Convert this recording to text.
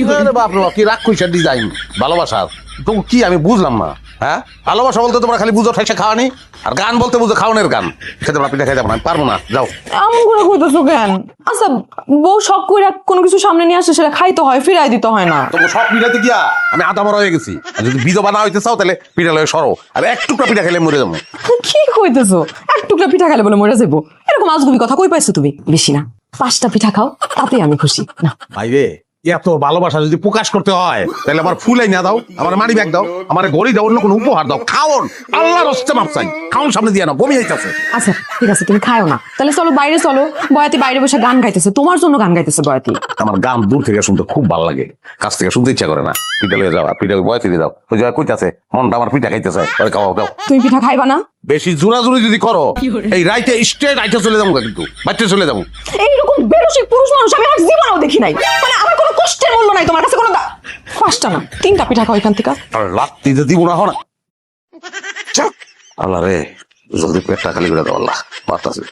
বাপরে বাপ, কি রাগ কইছে ডিজাইন ভালোবাসার তো কি আমি বুঝলাম না। হ্যাঁ, ভালোবাসা বলতে তোমরা খালি বুঝো ঠাইসা খাওয়ানি, আর গান বলতে বুঝো খাওয়ানোর গান। খেতে পারো, পিঠা খাইতে পারো না, আমি পারবো না, যাও। এমন করে কইতেছো কেন? আচ্ছা, বউ শখ করে কোনো কিছু সামনে নিয়ে আসে, সেটা খাইতে হয়, ফিরাই দিতে হয় না? তোমার সব পিঠাতে গিয়া আমি আধা মরা হয়ে গেছি। আর যদি বিধবা না হইতে চাও তাহলে পিঠা লয়ে সরো, আর এক টুকরা পিঠা খেলে মরে যাবো। কি কইতেছো? এক টুকরা পিঠা খাইলে বলে মরে যাবো? এরকম আজগুবি কথা কই পাইছো তুমি? বেশি না, 5টা পিঠা খাও, তাতেই আমি খুশি। না ভাইরে, এত ভালোবাসা যদি প্রকাশ করতে হয় তাহলে আমার ফুলাই না দাও, আমার মানি ব্যাগ দাও, আমার গড়ি দাও, অন্য কোনো উপহার দাও। খাওন আল্লাহর হস্তে মাপ চাই, খাওন সামনে দিয়ে না, বমি হইতাছে। আচ্ছা ঠিক আছে, তুমি খাও না, তাহলে চলো বাইরে চলো। বয়াতি বাইরে বসে গান গাইতেছে, তোমার জন্য গান গাইতেছে বয়াতি। আমার গান দূর থেকে শুনতে খুব ভালো লাগে, কাছ থেকে শুনতে ইচ্ছা করে না। পিঠা লয়ে যাও, আর পিঠা বয়াতি দিয়ে দাও। ওই জায়গায় কইতাছে মনটা আমার পিঠা খাইতেছে, ওই খাওয়াও দাও। তুমি পিঠা খাইবা না? বেশি জোরাজুরি যদি করো এই রাইতে স্ট্রেট রাইতে চলে যাবো, কিন্তু বাচ্চা চলে যাবো। এইরকম বেরোসি পুরুষ মানুষ আমি আর জীবনেও দেখি নাই। মানে আমার কোনো কষ্টের মূল্য নাই তোমার কাছে, কোনো 5টা না 3টা পিঠা খাও এখান থেকে। আর লাত্তি দিয়ে দিব না হো না। আল্লাহ রে, জলদি পেটটা খালি করে দাও আল্লাহ, বাতাসে।